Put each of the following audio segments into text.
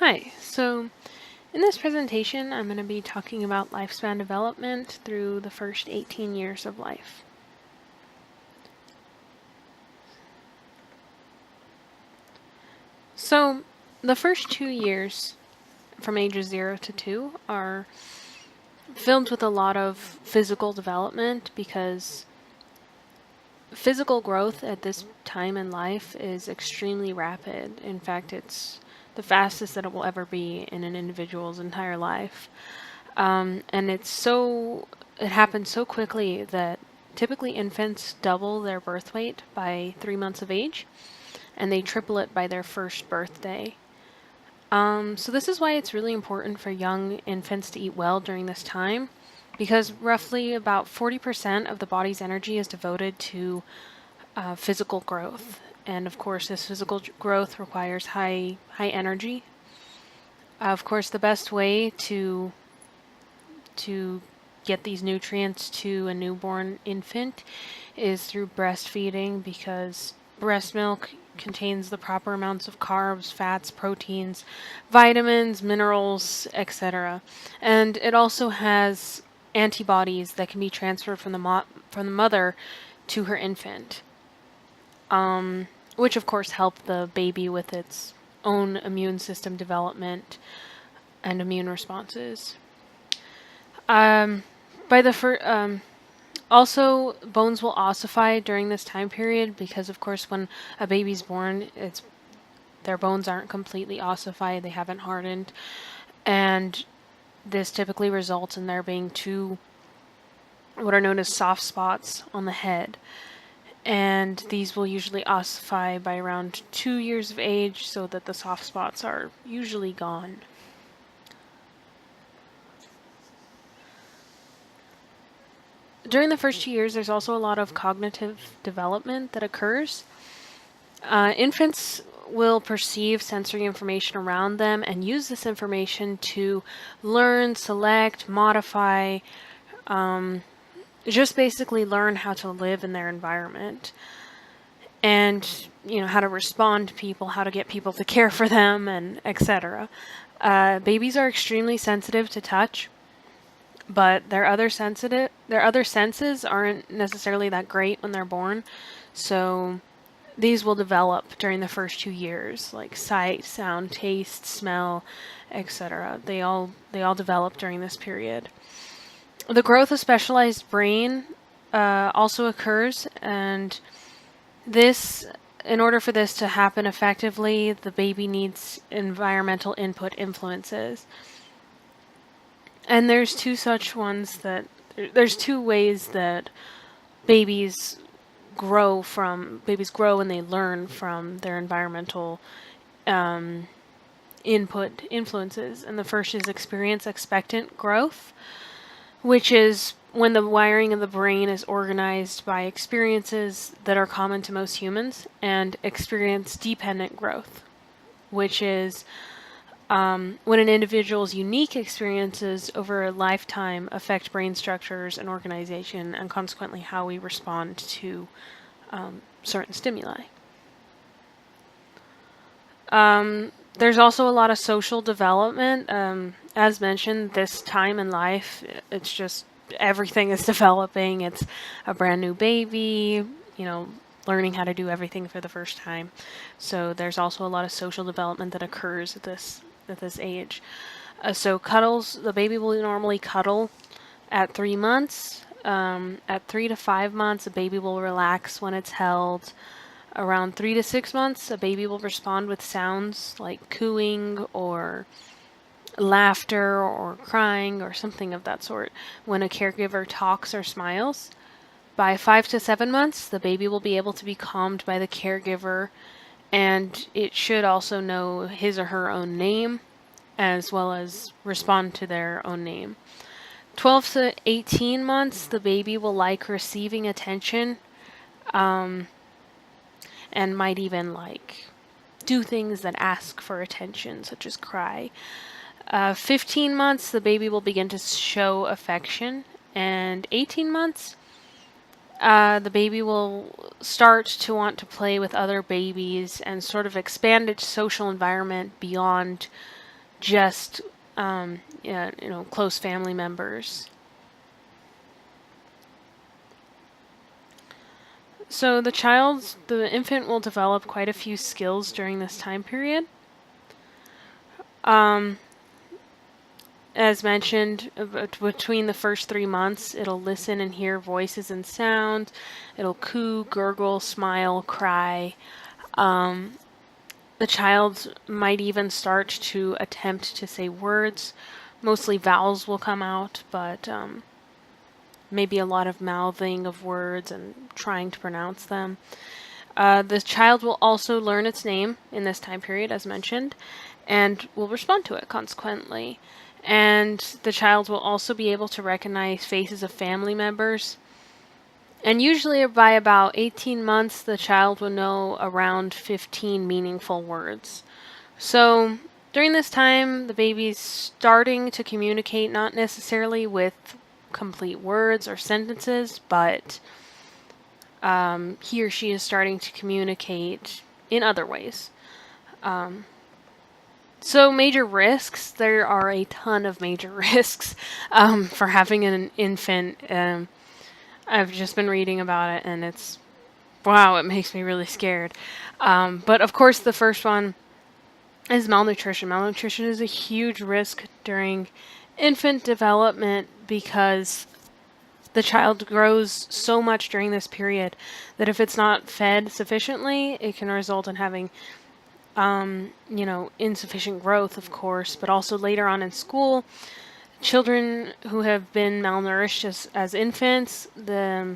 Hi, so in this presentation, I'm going to be talking about lifespan development through the first 18 years of life. So the first 2 years from ages 0 to 2 are filled with a lot of physical development because physical growth at this time in life is extremely rapid. In fact, it's the fastest that it will ever be in an individual's entire life. And it happens so quickly that typically infants double their birth weight by 3 months of age, and they triple it by their first birthday. So this is why it's really important for young infants to eat well during this time, because roughly about 40% of the body's energy is devoted to physical growth. And of course, this physical growth requires high energy. Of course, the best way to get these nutrients to a newborn infant is through breastfeeding, because breast milk contains the proper amounts of carbs, fats, proteins, vitamins, minerals, etc. And it also has antibodies that can be transferred from the mother to her infant, which of course help the baby with its own immune system development and immune responses. By the Also, bones will ossify during this time period because, of course, when a baby's born, their bones aren't completely ossified; they haven't hardened, and this typically results in there being two what are known as soft spots on the head, and these will usually ossify by around 2 years of age, so that the soft spots are usually gone. During the first 2 years, there's also a lot of cognitive development that occurs. Infants will perceive sensory information around them and use this information to learn, select, modify, just basically learn how to live in their environment. And, how to respond to people, how to get people to care for them, and etc. Babies are extremely sensitive to touch, but their other senses aren't necessarily that great when they're born. So these will develop during the first 2 years, like sight, sound, taste, smell, etc. They all develop during this period. The growth of specialized brain also occurs, and in order for this to happen effectively, the baby needs environmental input influences. And there's two ways that babies grow and they learn from their environmental input influences. And the first is experience expectant growth, which is when the wiring of the brain is organized by experiences that are common to most humans, and experience dependent growth, which is when an individual's unique experiences over a lifetime affect brain structures and organization, and consequently how we respond to certain stimuli. There's also a lot of social development. As mentioned, this time in life, it's just everything is developing. It's a brand new baby, learning how to do everything for the first time. So there's also a lot of social development that occurs at this age. So cuddles, the baby will normally cuddle at 3 months. At 3 to 5 months, a baby will relax when it's held. Around 3 to 6 months, a baby will respond with sounds like cooing or laughter or crying or something of that sort when a caregiver talks or smiles. By 5 to 7 months, the baby will be able to be calmed by the caregiver, and it should also know his or her own name, as well as respond to their own name. 12 to 18 months, the baby will like receiving attention, and might even do things that ask for attention, such as cry. 15 months, the baby will begin to show affection, and 18 months, the baby will start to want to play with other babies and sort of expand its social environment beyond just yeah, close family members. So the infant will develop quite a few skills during this time period. Um, as mentioned, between the first 3 months, it'll listen and hear voices and sound. It'll coo, gurgle, smile, cry. The child might even start to attempt to say words. Mostly vowels will come out, but maybe a lot of mouthing of words and trying to pronounce them. The child will also learn its name in this time period, as mentioned, and will respond to it consequently. And the child will also be able to recognize faces of family members. And usually by about 18 months, the child will know around 15 meaningful words. So during this time, the baby's starting to communicate, not necessarily with complete words or sentences, but he or she is starting to communicate in other ways. So major risks, there are a ton of major risks for having an infant. I've just been reading about it, and wow, it makes me really scared. But of course, the first one is malnutrition. Malnutrition is a huge risk during infant development because the child grows so much during this period that if it's not fed sufficiently, it can result in having insufficient growth, of course, but also later on in school, children who have been malnourished as infants, they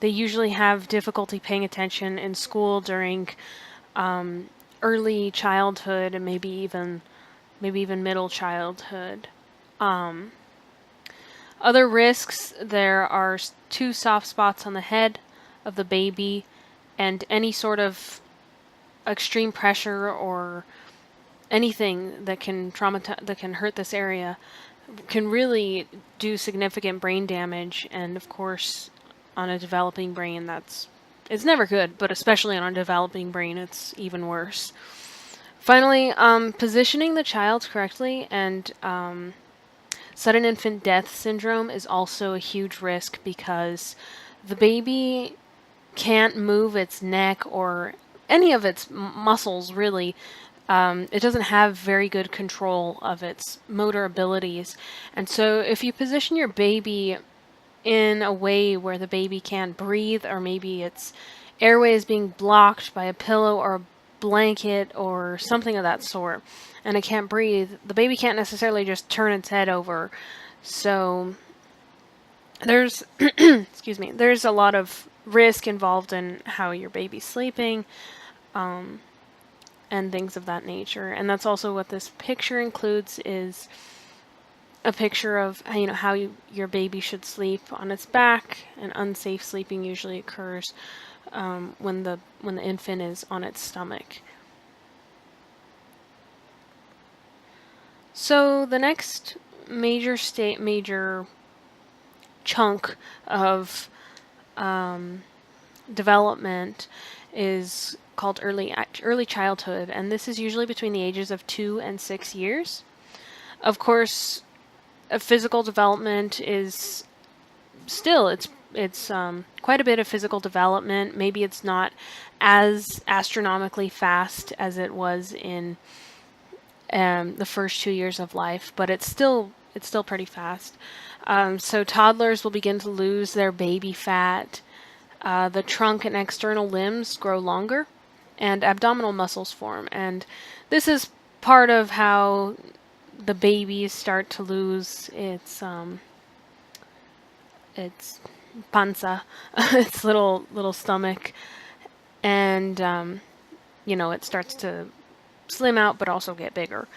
usually have difficulty paying attention in school during early childhood and maybe even middle childhood. Other risks, there are 2 soft spots on the head of the baby, and any sort of extreme pressure or anything that can hurt this area can really do significant brain damage. And of course, on a developing brain, it's never good, but especially on a developing brain, it's even worse. Finally, positioning the child correctly and sudden infant death syndrome is also a huge risk because the baby can't move its neck or any of its muscles, really. It doesn't have very good control of its motor abilities. And so if you position your baby in a way where the baby can't breathe, or maybe its airway is being blocked by a pillow or a blanket or something of that sort, and it can't breathe, the baby can't necessarily just turn its head over. So there's excuse me, there's a lot of risk involved in how your baby's sleeping, and things of that nature. And that's also what this picture includes, is a picture of how your baby should sleep on its back. And unsafe sleeping usually occurs when the infant is on its stomach. So the next major chunk of development is called early childhood, and this is usually between the ages of 2 and 6 years. Of course, physical development is still it's quite a bit of physical development. Maybe it's not as astronomically fast as it was in the first 2 years of life, but it's still pretty fast. So toddlers will begin to lose their baby fat. The trunk and external limbs grow longer, and abdominal muscles form. And this is part of how the babies start to lose its panza, its little stomach, and it starts to slim out but also get bigger.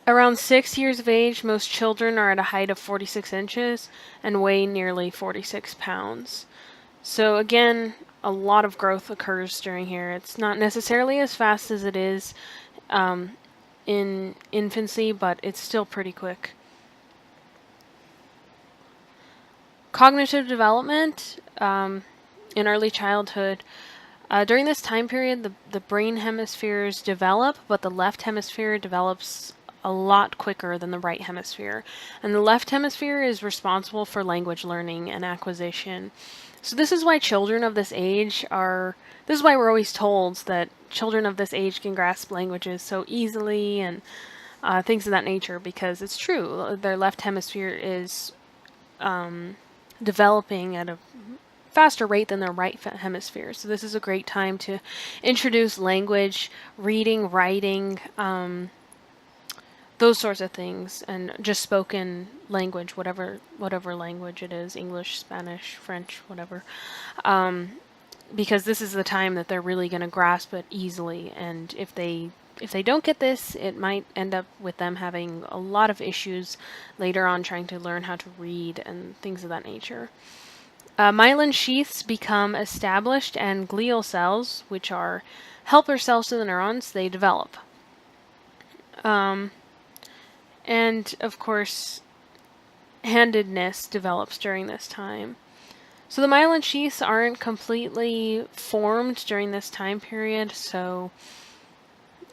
Around 6 years of age, most children are at a height of 46 inches and weigh nearly 46 pounds. So again, a lot of growth occurs during here. It's not necessarily as fast as it is in infancy, but it's still pretty quick. Cognitive development in early childhood During this time period, the brain hemispheres develop, but the left hemisphere develops a lot quicker than the right hemisphere. And the left hemisphere is responsible for language learning and acquisition. So this is why children of this age are, this is why we're always told that children of this age can grasp languages so easily and things of that nature, because it's true. Their left hemisphere is developing at a faster rate than their right hemisphere. So this is a great time to introduce language, reading, writing, those sorts of things, and just spoken language, whatever language it is, English, Spanish, French, whatever. Because this is the time that they're really going to grasp it easily, and if they don't get this, it might end up with them having a lot of issues later on trying to learn how to read and things of that nature. Myelin sheaths become established, and glial cells, which are helper cells to the neurons, they develop. And of course, handedness develops during this time. So the myelin sheaths aren't completely formed during this time period,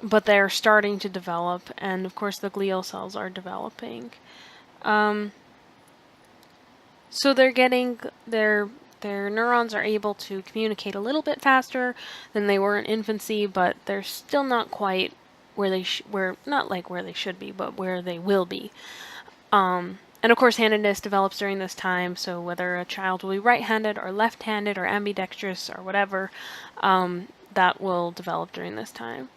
but they're starting to develop, and of course the glial cells are developing. So they're getting their neurons are able to communicate a little bit faster than they were in infancy, but they're still not quite where they not like where they should be, but where they will be. And of course, handedness develops during this time. So whether a child will be right-handed or left-handed or ambidextrous or whatever, that will develop during this time.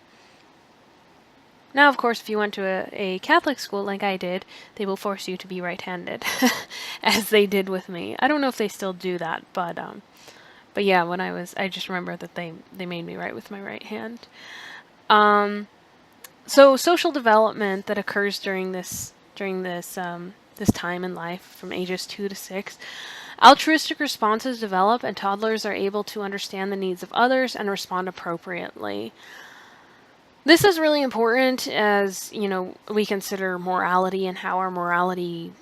Now, of course, if you went to a Catholic school like I did, they will force you to be right-handed, as they did with me. I don't know if they still do that, but yeah, when I just remember that they made me write with my right hand. So social development that occurs during this time in life from ages 2 to 6. Altruistic responses develop, and toddlers are able to understand the needs of others and respond appropriately. This is really important as, we consider morality and how our morality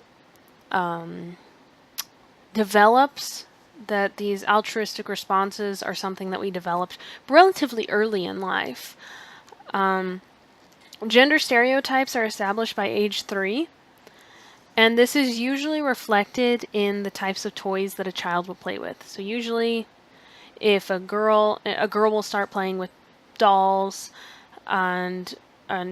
develops, that these altruistic responses are something that we developed relatively early in life. Gender stereotypes are established by age 3, and this is usually reflected in the types of toys that a child will play with. So usually, if a girl will start playing with dolls, and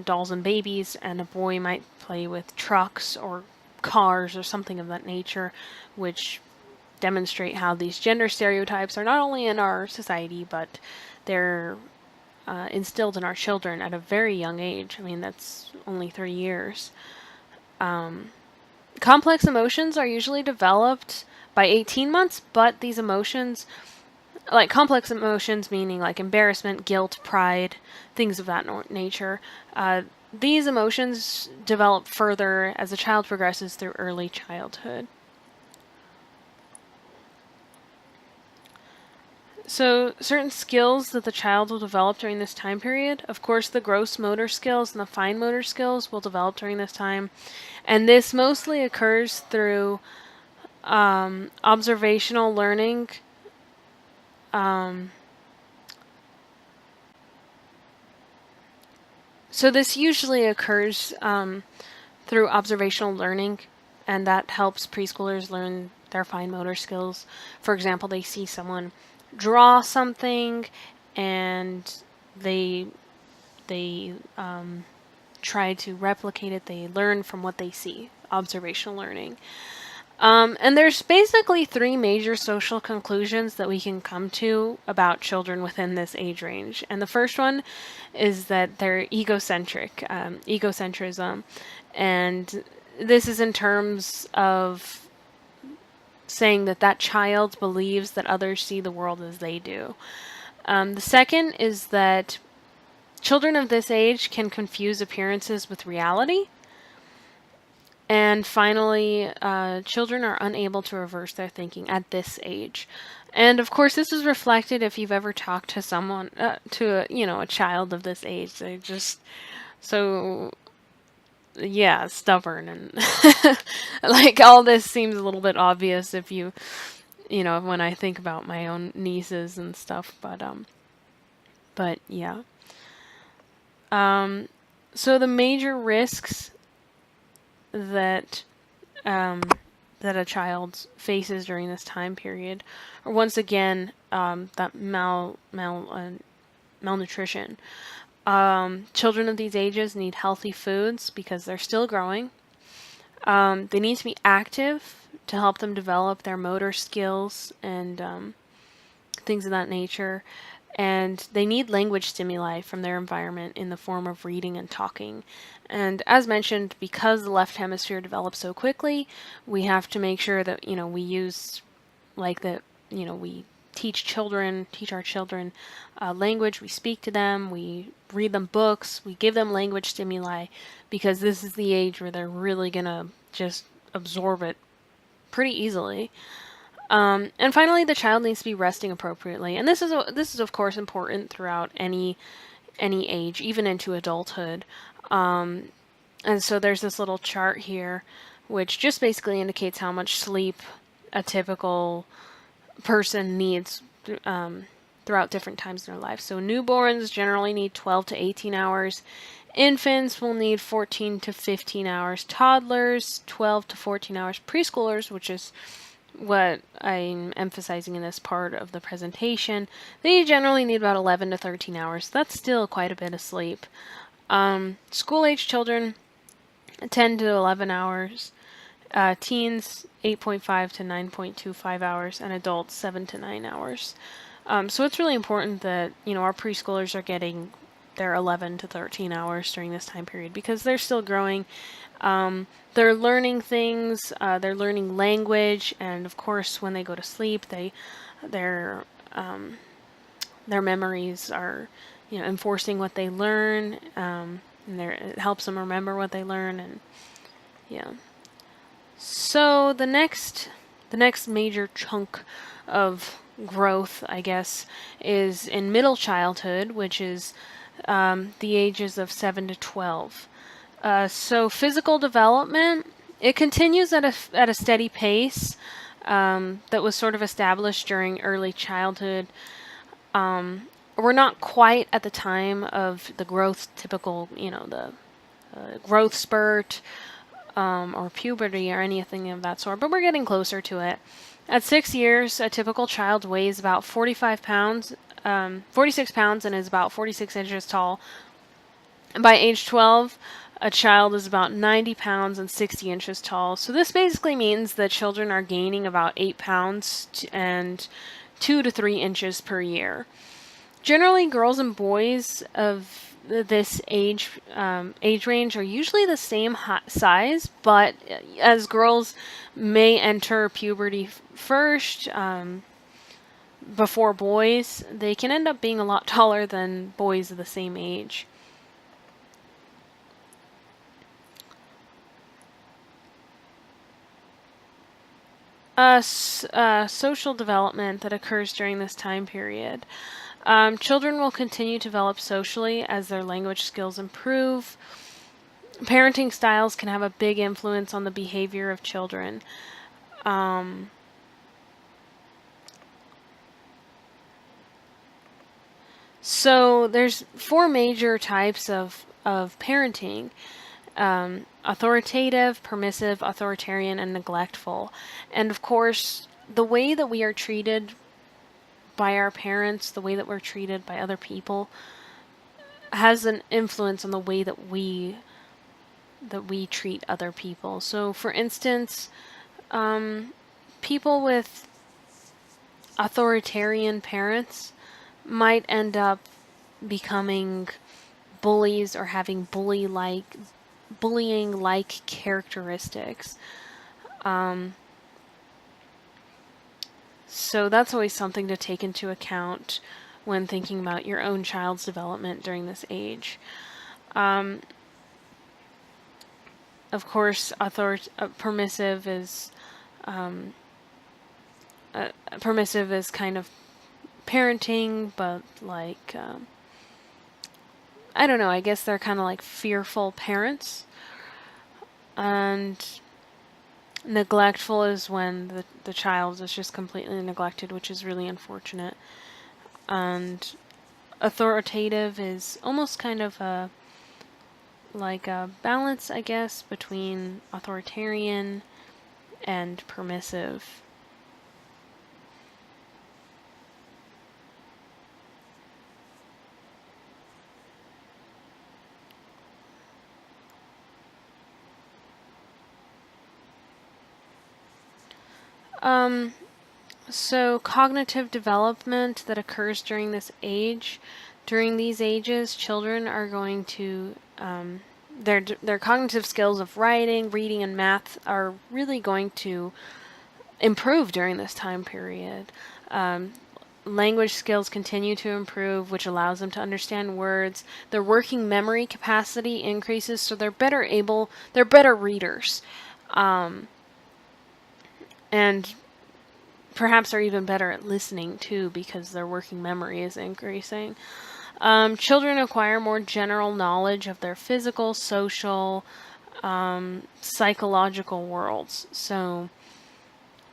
dolls and babies, and a boy might play with trucks or cars or something of that nature, which demonstrate how these gender stereotypes are not only in our society, but they're instilled in our children at a very young age. I mean, that's only 3 years. Complex emotions are usually developed by 18 months, but these emotions, like complex emotions meaning like embarrassment, guilt, pride, things of that nature, these emotions develop further as a child progresses through early childhood. So certain skills that the child will develop during this time period, of course the gross motor skills and the fine motor skills will develop during this time, and this mostly occurs through observational learning. So this usually occurs through observational learning, and that helps preschoolers learn their fine motor skills. For example, they see someone draw something, and they try to replicate it. They learn from what they see, observational learning. And there's basically 3 major social conclusions that we can come to about children within this age range. And the first one is that they're egocentric, egocentrism. And this is in terms of saying that child believes that others see the world as they do. The second is that children of this age can confuse appearances with reality. And finally, children are unable to reverse their thinking at this age. And of course, this is reflected if you've ever talked to someone, a child of this age. They're just so, stubborn, and like all this seems a little bit obvious if when I think about my own nieces and stuff. But But yeah. So the major risks that um, that a child faces during this time period are once again that malnutrition. Children of these ages need healthy foods because they're still growing. They need to be active to help them develop their motor skills and things of that nature. And they need language stimuli from their environment in the form of reading and talking. And as mentioned, because the left hemisphere develops so quickly, we have to make sure that, we use like that, we teach our children language, we speak to them, we read them books, we give them language stimuli, because this is the age where they're really gonna just absorb it pretty easily. And finally, the child needs to be resting appropriately, and this is of course important throughout any age, even into adulthood. And so there's this little chart here, which just basically indicates how much sleep a typical person needs throughout different times in their life. So newborns generally need 12 to 18 hours. Infants will need 14 to 15 hours. Toddlers, 12 to 14 hours. Preschoolers, which is what I'm emphasizing in this part of the presentation, they generally need about 11 to 13 hours. That's still quite a bit of sleep. School-age children, 10 to 11 hours. Teens, 8.5 to 9.25 hours, and adults, 7 to 9 hours. So it's really important that, our preschoolers are getting their 11 to 13 hours during this time period because they're still growing. They're learning things, they're learning language, and of course, when they go to sleep, their memories are, enforcing what they learn, and it helps them remember what they learn, and yeah. So the next major chunk of growth, I guess, is in middle childhood, which is the ages of 7 to 12. So physical development, it continues at a steady pace that was sort of established during early childhood. We're not quite at the time of the growth typical, the growth spurt or puberty or anything of that sort, but we're getting closer to it. At 6 years, a typical child weighs about 46 pounds, and is about 46 inches tall. And by age 12, a child is about 90 pounds and 60 inches tall. So this basically means that children are gaining about 8 pounds and 2 to 3 inches per year. Generally, girls and boys of this age range are usually the same size, but as girls may enter puberty first before boys, they can end up being a lot taller than boys of the same age. Social development that occurs during this time period. Children will continue to develop socially as their language skills improve. Parenting styles can have a big influence on the behavior of children. So there's 4 major types of parenting. Authoritative, permissive, authoritarian, and neglectful. And of course, the way that we are treated by our parents, the way that we're treated by other people, has an influence on the way that we treat other people. So, for instance, people with authoritarian parents might end up becoming bullies or having bullying-like characteristics. So that's always something to take into account when thinking about your own child's development during this age. Of course, permissive is kind of parenting, but like I don't know. I guess they're kind of like fearful parents. And neglectful is when the child is just completely neglected, which is really unfortunate. And authoritative is almost kind of like a balance, I guess, between authoritarian and permissive. Um, so cognitive development that occurs during this age, during these ages, children are going to their cognitive skills of writing, reading, and math are really going to improve during this time period. Language skills continue to improve, which allows them to understand words. Their working memory capacity increases, so they're better readers. And perhaps are even better at listening too, because their working memory is increasing. Children acquire more general knowledge of their physical, social, psychological worlds. So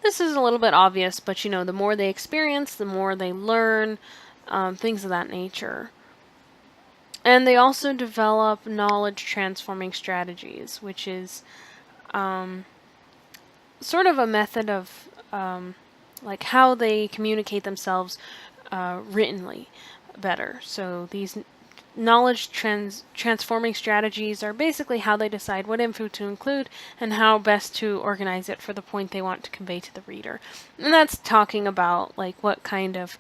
this is a little bit obvious, but the more they experience, the more they learn, things of that nature. And they also develop knowledge transforming strategies, which is sort of a method of like how they communicate themselves writtenly better. So these knowledge transforming strategies are basically how they decide what info to include and how best to organize it for the point they want to convey to the reader. And that's talking about like what kind of,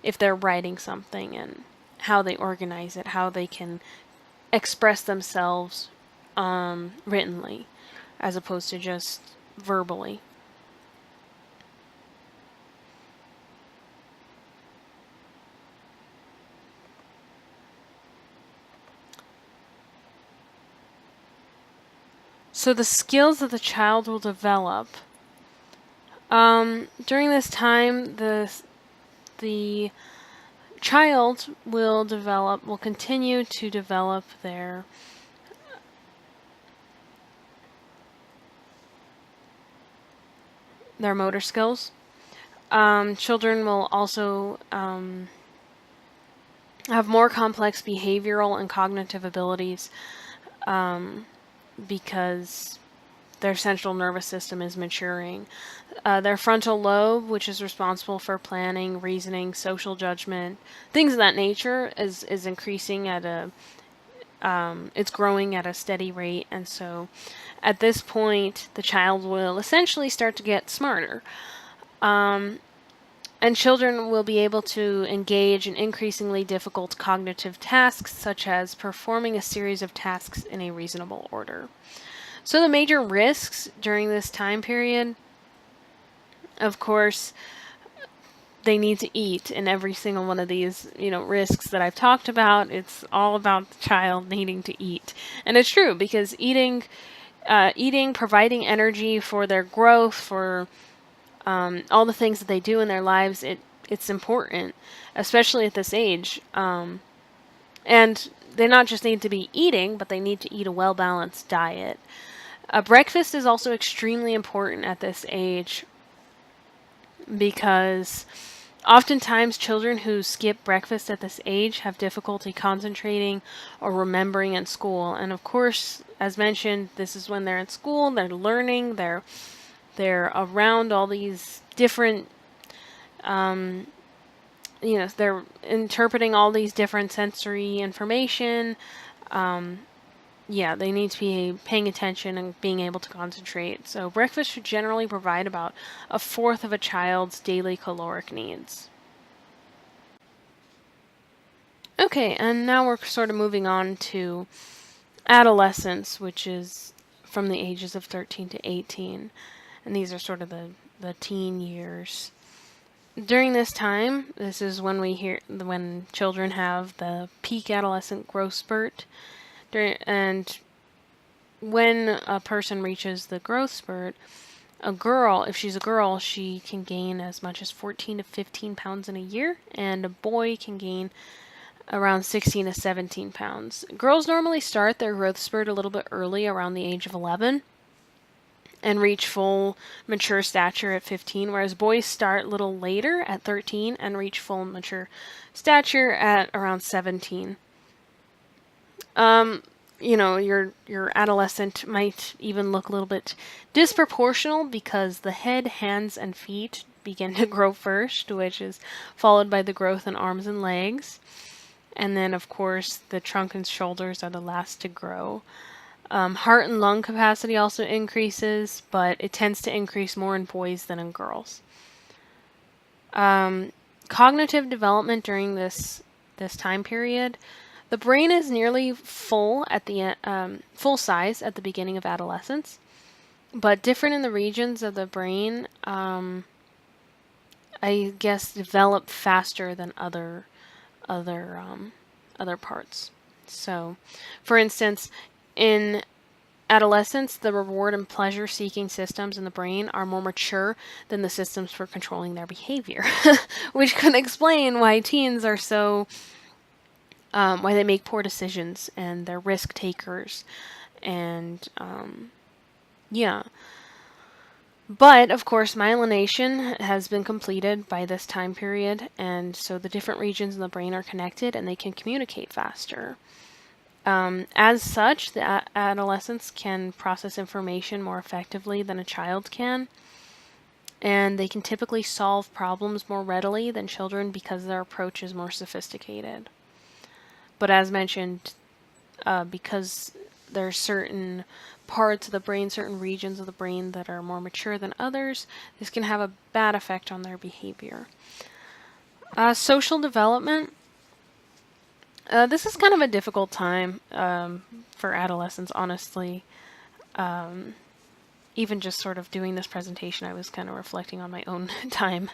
if they're writing something and how they organize it, how they can express themselves writtenly as opposed to just verbally. So the skills that the child will develop during this time, the child will continue to develop their motor skills. Children will also have more complex behavioral and cognitive abilities because their central nervous system is maturing. Their frontal lobe, which is responsible for planning, reasoning, social judgment, things of that nature, is increasing at it's growing at a steady rate, and so at this point, the child will essentially start to get smarter. And children will be able to engage in increasingly difficult cognitive tasks, such as performing a series of tasks in a reasonable order. So the major risks during this time period, of course, they need to eat in every single one of these, risks that I've talked about. It's all about the child needing to eat. And it's true, because eating, providing energy for their growth, for all the things that they do in their lives, it's important, especially at this age. And they not just need to be eating, but they need to eat a well-balanced diet. Breakfast is also extremely important at this age because oftentimes children who skip breakfast at this age have difficulty concentrating or remembering in school. And of course, as mentioned, this is when they're in school, they're learning, they're around all these different, they're interpreting all these different sensory information. They need to be paying attention and being able to concentrate. So breakfast should generally provide about a fourth of a child's daily caloric needs. Okay, and now we're sort of moving on to adolescence, which is from the ages of 13 to 18. And these are sort of the teen years. During this time, this is when children have the peak adolescent growth spurt. And when a person reaches the growth spurt, if she's a girl, she can gain as much as 14 to 15 pounds in a year, and a boy can gain around 16 to 17 pounds. Girls normally start their growth spurt a little bit early, around the age of 11. and reach full mature stature at 15, whereas boys start a little later at 13 and reach full mature stature at around 17. Your adolescent might even look a little bit disproportional because the head, hands, and feet begin to grow first, which is followed by the growth in arms and legs. And then, of course, the trunk and shoulders are the last to grow. Heart and lung capacity also increases, but it tends to increase more in boys than in girls. Cognitive development during this time period, the brain is nearly full at the full size at the beginning of adolescence, but different in the regions of the brain. I guess develop faster than other parts. So, for instance, in adolescence, the reward and pleasure-seeking systems in the brain are more mature than the systems for controlling their behavior, which could explain why teens are so, why they make poor decisions and they're risk takers, and yeah. But, of course, myelination has been completed by this time period, and so the different regions in the brain are connected and they can communicate faster. As such, the adolescents can process information more effectively than a child can, and they can typically solve problems more readily than children because their approach is more sophisticated. But as mentioned, because there are certain parts of the brain, certain regions of the brain that are more mature than others, this can have a bad effect on their behavior. Social development. This is kind of a difficult time for adolescents, honestly. Even just sort of doing this presentation, I was kind of reflecting on my own time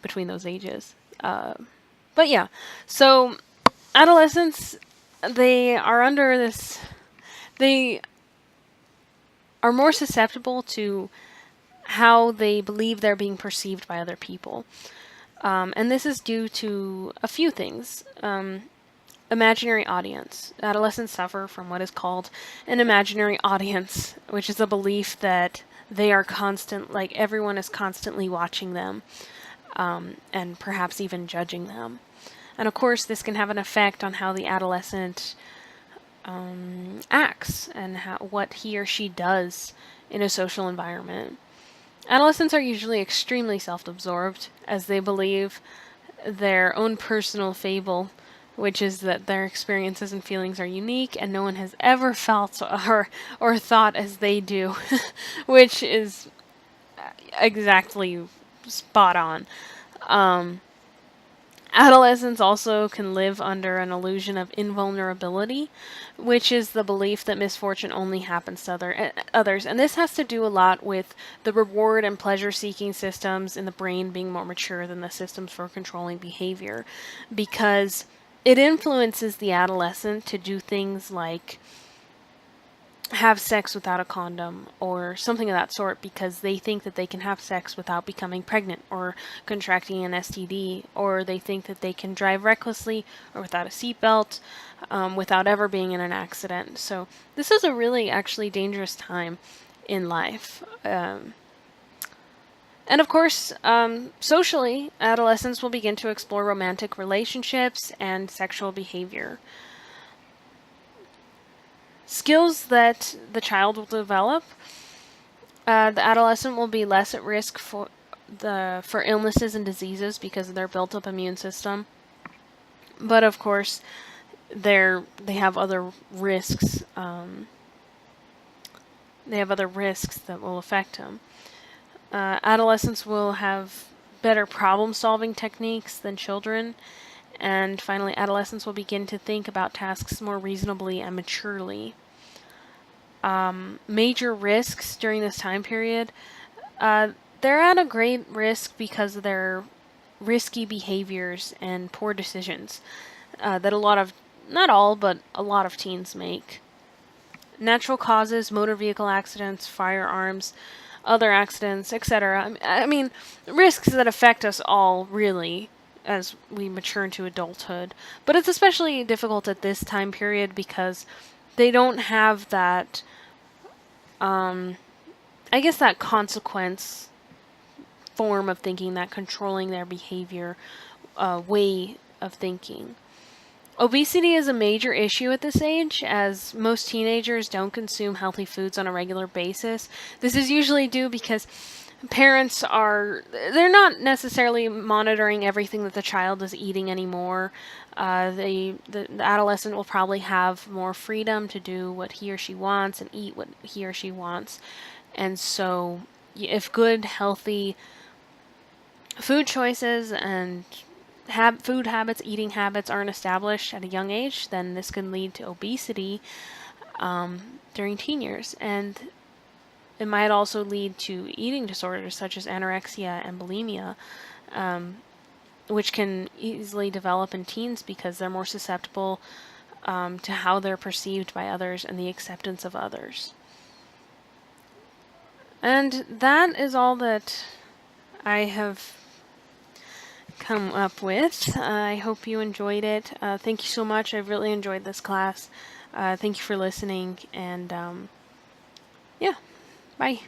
between those ages. But yeah, so adolescents, they are under this, they are more susceptible to how they believe they're being perceived by other people. And this is due to a few things. Imaginary audience. Adolescents suffer from what is called an imaginary audience, which is a belief that they are everyone is constantly watching them, and perhaps even judging them. And of course, this can have an effect on how the adolescent acts and what he or she does in a social environment. Adolescents are usually extremely self-absorbed, as they believe their own personal fable, which is that their experiences and feelings are unique and no one has ever felt or thought as they do, which is exactly spot on. Adolescents also can live under an illusion of invulnerability, which is the belief that misfortune only happens to others. And this has to do a lot with the reward and pleasure-seeking systems in the brain being more mature than the systems for controlling behavior, because it influences the adolescent to do things like have sex without a condom or something of that sort because they think that they can have sex without becoming pregnant or contracting an STD, or they think that they can drive recklessly or without a seatbelt without ever being in an accident. So this is a really actually dangerous time in life. And of course, socially, adolescents will begin to explore romantic relationships and sexual behavior. Skills that the child will develop. The adolescent will be less at risk for illnesses and diseases because of their built-up immune system. But of course, they have other risks. They have other risks that will affect them. Adolescents will have better problem-solving techniques than children. And finally, adolescents will begin to think about tasks more reasonably and maturely. Major risks during this time period. They're at a great risk because of their risky behaviors and poor decisions that not all, but a lot of teens make. Natural causes, motor vehicle accidents, firearms, other accidents, etc. I mean, risks that affect us all, really, as we mature into adulthood. But it's especially difficult at this time period because they don't have that I guess that consequence form of thinking, that controlling their behavior way of thinking. Obesity is a major issue at this age, as most teenagers don't consume healthy foods on a regular basis. This is usually due because they're not necessarily monitoring everything that the child is eating anymore. The adolescent will probably have more freedom to do what he or she wants and eat what he or she wants. And so, if good, healthy food choices and food habits, eating habits aren't established at a young age, then this can lead to obesity during teen years. And it might also lead to eating disorders such as anorexia and bulimia, which can easily develop in teens because they're more susceptible to how they're perceived by others and the acceptance of others. And that is all that I have come up with. I hope you enjoyed it. Thank you so much. I've really enjoyed this class. Thank you for listening, and yeah, bye.